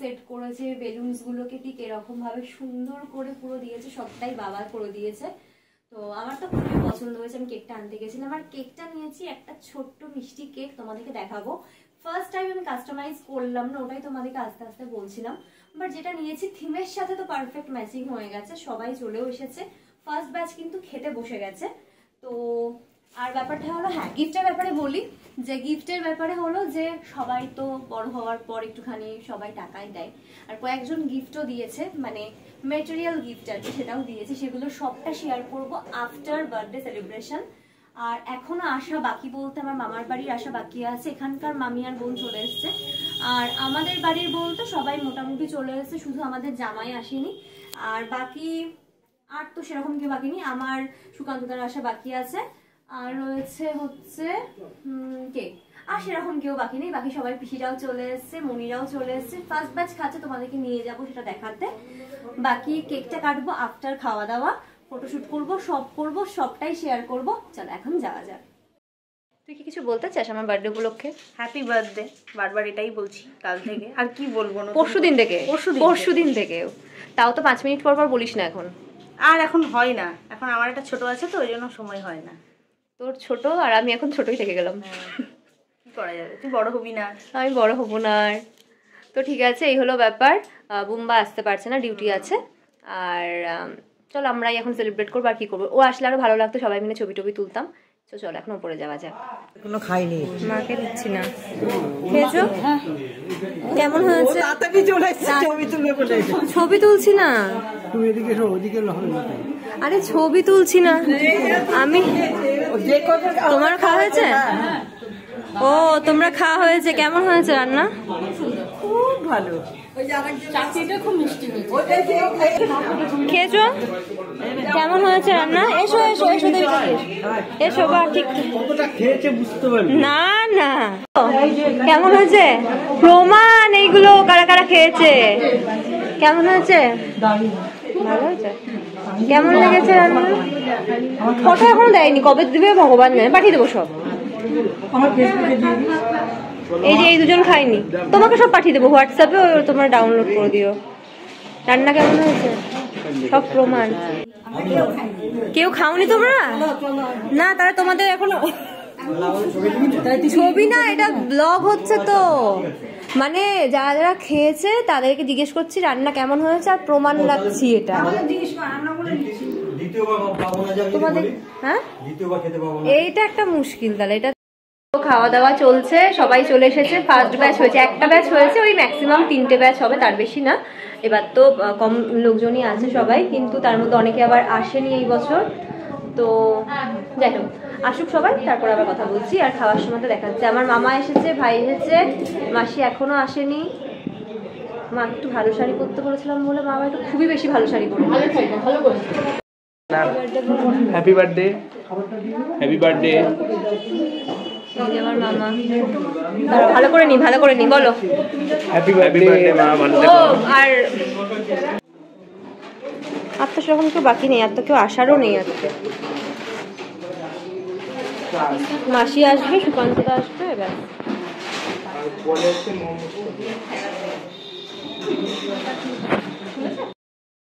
Set করেছে, balloons গুলোকে ঠিক এরকম ভাবে সুন্দর করে পুরো দিয়েছে, সবটাই বাবা করে দিয়েছে। তো আমার তো খুবই পছন্দ হয়েছে। আমি কেকটা আনতে গেছিলাম, আর কেকটা নিয়েছি একটা ছোট্ট মিষ্টি কেক, তোমাদেরকে দেখাবো। ফার্স্ট টাইম আমি কাস্টমাইজ করলাম না, ওটাই তোমাদেরকে আস্তে আস্তে বলছিলাম। বাট যেটা নিয়েছি থিমের সাথে তো পারফেক্ট ম্যাচিং হয়ে গেছে, সবাই চলেও এসেছে, ফার্স্ট ব্যাচ কিন্তু খেতে বসে গেছে। তো আর ব্যাপারটা হলো, হ্যাঁ গিফটের ব্যাপারে বলি, যে গিফটের ব্যাপারে হলো যে সবাই তো বড় হওয়ার পর একটুখানি সবাই টাকাই দেয়, আর কয়েকজন গিফটও দিয়েছে, মানে মেটেরিয়াল গিফট আর কি, সেটাও দিয়েছে। সেগুলো সবটা শেয়ার করব আফটার বার্থডে সেলিব্রেশন। আর এখনো আসা বাকি বলতে আমার মামার বাড়ির আসা বাকি আছে, এখানকার মামি আর বোন চলে এসছে, আর আমাদের বাড়ির বলতে সবাই মোটামুটি চলে এসছে, শুধু আমাদের জামাই আসেনি। আর বাকি আর তো সেরকম কেউ বাকি নেই, আমার সুকান্তদার আসা বাকি আছে, আর রয়েছে হচ্ছে কে, আর সেরকম কেউ বাকি নেই, বাকি সবাই পিসিরাও চলে এসছে, মনিরাও চলে এসছে। ফার্স্ট ব্যাচ খাচ্ছে, তোমাদেরকে নিয়ে যাবো সেটা দেখাতে। বাকি কেকটা কাটবো আফটার খাওয়া দাওয়া, ফটোশুট করবো, সব করবো, সবটাই শেয়ার করবো। চলো এখন যাওয়া যাক। তুই কি কিছু বলতে চাস আমার বার্থডে উপলক্ষে? হ্যাপি বার্থডে, বারবার এটাই বলছি কাল থেকে, আর কি বলবো, পরশুদিন থেকে, পরশুদিন থেকে, তাও তো 5 মিনিট পর পর বলিস না এখন। আর এখন হয় না, এখন আমার একটা ছোট আছে তো ওই জন্য সময় হয় না। তোর ছোট আর আমি এখন ছোটই থেকে গেলাম, কি করা যাবে, তুই বড় হবি না, আমি বড় হব না আর। তো ঠিক আছে, এই হলো ব্যাপার। বুম্বা আসতে পারছে না, ডিউটি আছে। আর চলো আমরাই এখন সেলিব্রেট করবো, আর কি করবো, ও আসলে আরো ভালো লাগতো, সবাই মিলে ছবি টবি তুলতাম। তো চলো এখন উপরে যাওয়া যাক। কোনো খাইনি, মাকে দিচ্ছি না। খেয়েছো? কেমন হয়েছে? ছবি তুলছি না, আরে ছবি তুলছি না আমি। তোমার খাওয়া হয়েছে? ও তোমরা খাওয়া হয়েছে, কেমন হয়েছে রান্না? খুব ভালো, খেয়েছো? কেমন হয়েছে রান্না? এসো এসো এসো এসো বা, ঠিক না না, কেমন হয়েছে? প্রমাণ এইগুলো কারা কারা খেয়েছে, কেমন হয়েছে? ভালো হয়েছে। কেমন লেগেছে রান্না? ফটো এখনো দেয়নি, কবে দিবে ভগবান জানে, পাঠিয়ে দেবো সব। এই যে এই দুজন খাইনি, তোমাকে সব পাঠিয়ে দেবো হোয়াটসঅ্যাপে, তোমরা ডাউনলোড করে দিও। রান্না কেমন হয়েছে? সব প্রমাণ। কেউ খাওনি তোমরা? না তাহলে তোমাদের এখনো ছবি না, এটা ব্লগ হচ্ছে তো, মানে যারা যারা খেয়েছে তাদেরকে জিজ্ঞেস করছি রান্না কেমন হয়েছে, আর প্রমাণ রাখছি এটা তোমাদের। হ্যাঁ এইটা একটা মুশকিল, তাহলে এটা। খাওয়া দাওয়া চলছে, সবাই চলে এসেছে, ফার্স্ট ব্যাচ হয়েছে, একটা ব্যাচ হয়েছে, ওই ম্যাক্সিমাম 3টে ব্যাচ হবে, তার বেশি না। এবার তো কম লোকজনই আছে সবাই, কিন্তু তার মধ্যে অনেকে আবার আসেনি এই বছর। তো যাই হোক, আসুক সবাই, তারপর আবার কথা বলছি। আর খাওয়ার সময় তো দেখাচ্ছে, আমার মামা এসেছে, ভাই এসেছে, মাসি এখনো আসেনি। মা একটু ভালো শাড়ি পরতে বলেছিলাম বলে মামা একটু খুবই বেশি ভালো শাড়ি পরে। Happy birthday, happy birthday. আমার মামা ভালো করে নি, ভালো করে নি, বলো হ্যাপি বার্থডে মা, ভালো থেকো। আর আর তো সেরকম কেউ বাকি নেই, আর তো কেউ আসারও নেই আজকে। মাসি আসবে, সুকান্তদা আসবে, এবার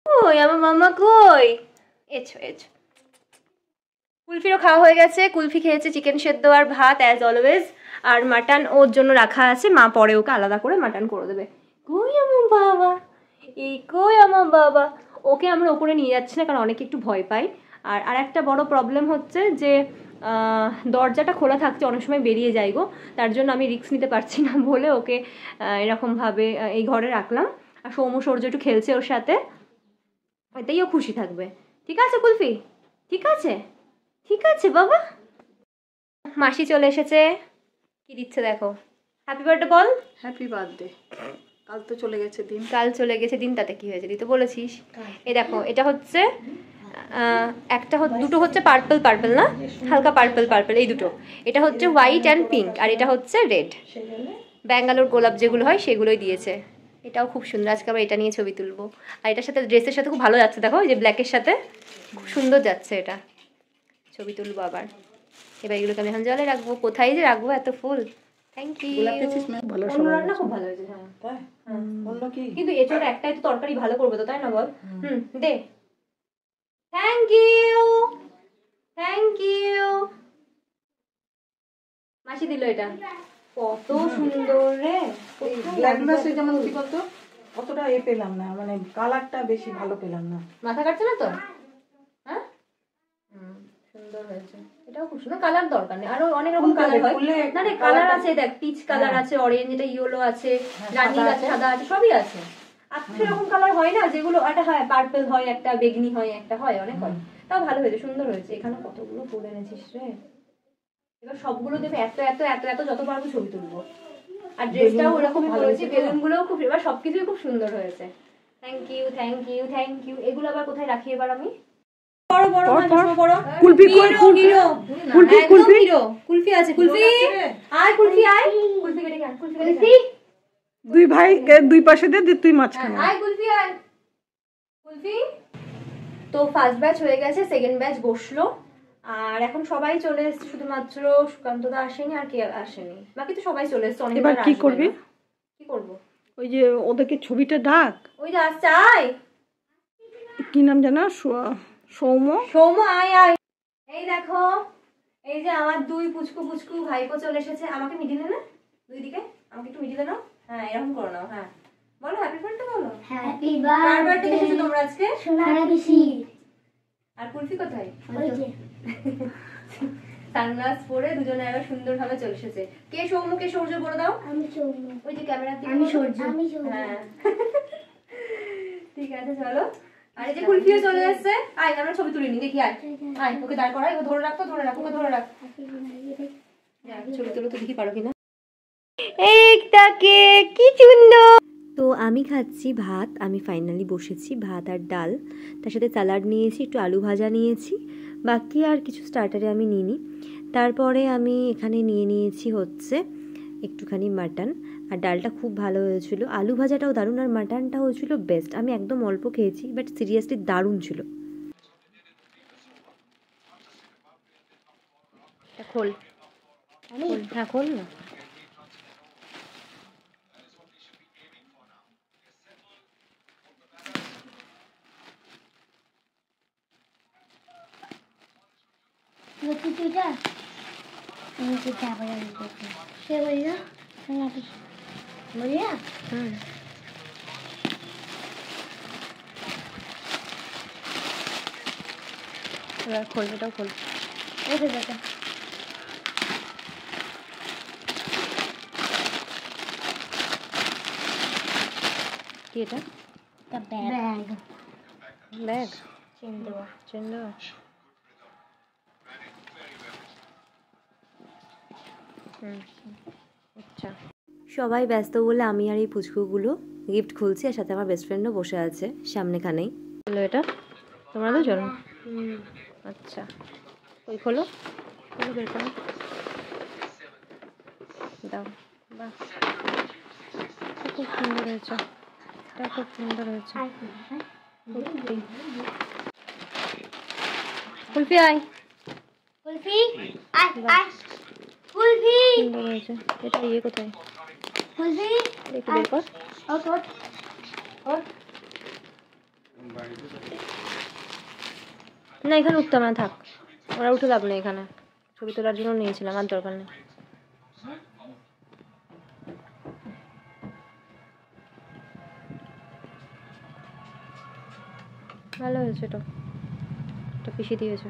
ওই আমার মামা কই, এছো এছো। কুলফিরও খাওয়া হয়ে গেছে, কুলফি খেয়েছে চিকেন সেদ্ধ আর ভাত অ্যাজ অলওয়েজ, আর মাটন ওর জন্য রাখা আছে, মা পরে ওকে আলাদা করে মাটন করে দেবে। কই আমার বাবা, এই কই আমার বাবা। ওকে আমরা ওপরে নিয়ে যাচ্ছি না, কারণ অনেকে একটু ভয় পাই। আর একটা বড় প্রবলেম হচ্ছে যে দরজাটা খোলা থাকছে, অনেক সময় বেরিয়ে যাই গো, তার জন্য আমি রিস্ক নিতে পারছি না বলে ওকে এরকমভাবে এই ঘরে রাখলাম। আর সৌম্য সৌর্য একটু খেলছে ওর সাথে, এতেই ও খুশি থাকবে। ঠিক আছে কুলফি, ঠিক আছে, ঠিক আছে বাবা। মাসি চলে এসেছে, কি দিচ্ছে দেখো। হ্যাপি বার্থডে বল। Happy birthday. কাল তো চলে গেছে দিন, কাল চলে গেছে দিন, তাতে কি হয়েছে, দিতে বলেছিস। এই দেখো, এটা হচ্ছে একটা দুটো হচ্ছে পার্পল পার্পল না, হালকা পার্পল পার্পল, এই দুটো। এটা হচ্ছে হোয়াইট অ্যান্ড পিঙ্ক, আর এটা হচ্ছে রেড। ব্যাঙ্গালোর গোলাপ যেগুলো হয় সেগুলোই দিয়েছে। এটাও খুব সুন্দর, আজকে আবার এটা নিয়ে ছবি তুলবো। আর এটার সাথে ড্রেসের সাথে খুব ভালো যাচ্ছে, দেখো এই যে ব্ল্যাকের সাথে খুব সুন্দর যাচ্ছে, এটা ছবি তুলবো আবার। এবার এগুলোকে আমি এখন জলে রাখবো, কোথায় যে রাখবো এত ফুল, থ্যাংক ইউ। ভালো অন্য রান্না খুব ভালো হয়েছে। হ্যাঁ তাই অন্য কি কিন্তু এছাড় একটাই তো তরকারি ভালো করবে তো, তাই না বল? দে। Thank you, thank you. মাসি দিল এটা, কত সুন্দর রে। ব্ল্যাক গ্লাসে যেমন কি বলতো অতটা পেলাম না, মানে কালারটা বেশি ভালো পেলাম না। মাথা কাটছে না তো? হ্যাঁ সুন্দর হয়েছে। এটাও খুব সুন্দর। কালার দরকার নেই, আরো অনেক রকম কালার হয়। না রে কালার আছে, দেখ পিচ কালার আছে, অরেঞ্জ, এটা ইয়েলো আছে, রানী আছে, সাদা আছে, সবই আছে। আর সেরকম কালার হয় না যেগুলো, একটা হয় পার্পল হয়, একটা বেগনি হয়, একটা হয়, অনেক হয়। তাও ভালো হয়েছে, সুন্দর হয়েছে। এখানে কতগুলো করে এনেছিস রে। এবার সবগুলো দেবে এত এত এত এত যত পারবো ছবি তুলবো। আর ড্রেসটাও ওরকমই করেছি, বেলুন গুলোও খুব, এবার সবকিছুই খুব সুন্দর হয়েছে। Thank you, thank you, thank you. এগুলো আবার কোথায় রাখি এবার আমি? বড় বড় বড় কুলফি কুলফি কুলফি আছে, কুলফি আয়, কুলফি আয়, কুলফি কেটে আন, কুলফি কেটে দুই ভাই দুই পাশে দে, তুই মাঝখানে। আয় কুলফি আয়, কুলফি। তো ফার্স্ট ব্যাচ হয়ে গেছে, সেকেন্ড ব্যাচ বসলো। আর এখন সবাই চলে এসেছে, শুধুমাত্র সুকান্তদা আসেনি, আর কে আসেনি, বাকি তো সবাই চলে এসেছে। অনেক। এবার কি করবি? কি করব? ওই যে ওদেরকে ছবিটা ডাক, ওই যে আসছে, আয়। কি নাম জানা, সৌম্য। সৌম্য আয় আয়। এই দেখো, এই যে আমার দুই পুচকু পুচকু ভাইপো চলে এসেছে। আমাকে মিডিলে না, দুই দিকে আমাকে একটু মিডিলে নাও। হ্যাঁ এরকম করে নাও। হ্যাঁ বলো হ্যাপি বার্থডে বলো। হ্যাপি কার বার্থডে বার্থডে এসেছো তোমরা আজকে? সোনা পিসি। আর কুলফি কোথায়? ওই যে সানগ্লাস পরে দুজনে এবার সুন্দরভাবে চলে এসেছে। কে সৌম্য, কে সৌর্য বলে দাও। আমি সৌম্য। ওই যে ক্যামেরা দিকে আমি বলো। সৌর্য। আমি সৌর্য। হ্যাঁ ঠিক আছে চলো। আর এই যে কুলফিও চলে এসেছে। আয় আমরা ছবি তুলে নি, দেখি আয়। আয় ওকে দাঁড় করাই, ও ধরে রাখ, তো ধরে রাখ, ওকে ধরে রাখ। ছবি তুলো তো, দেখি পারো কিনা। এইটাকে কি সুন্দর। তো আমি খাচ্ছি ভাত, আমি ফাইনালি বসেছি, ভাত আর ডাল, তার সাথে স্যালাড নিয়েছি, একটু আলু ভাজা নিয়েছি, বাকি আর কিছু স্টার্টারে আমি নিইনি। তারপরে আমি এখানে নিয়ে নিয়েছি হচ্ছে একটুখানি মাটন, আর ডালটা খুব ভালো হয়েছিল, আলু ভাজাটাও দারুণ, আর মাটনটা হয়েছিল বেস্ট। আমি একদম অল্প খেয়েছি, বাট সিরিয়াসলি দারুণ ছিল। খোল, হ্যাঁ খোল না। লক্ষ্মী তুইটা আমি কি আবার সে বলি না সোনা পিসি বলি না। এবার খোল, এটাও খোল। ওকে দেখা কি এটা? ব্যাগ ব্যাগ চেন দেওয়া। চেন দেওয়া। আচ্ছা সবাই ব্যস্ত বলে আমি আর এই পুচকুগুলো গিফট খুলছি, আর সাথে আমার বেস্ট ফ্রেন্ডও বসে আছে সামনেখানেই। হলো এটা তোমরা দুজন? আচ্ছা ওই খোলো, খোলো বের করো, দাও। বাহ খুব সুন্দর হয়েছে, এটা খুব সুন্দর হয়েছে। কুলফি আয়, কুলফি আয় আয় কুলফি সুন্দর হয়েছে। এটা ইয়ে কোথায়? কুলফি একটু বের কর। ওকে না এখানে উঠতে হবে না, থাক, ওরা উঠে লাভ নেই, এখানে ছবি তোলার জন্য নিয়েছিলাম, আর দরকার নেই। ভালো হয়েছে, এটা পিষে দিয়েছে।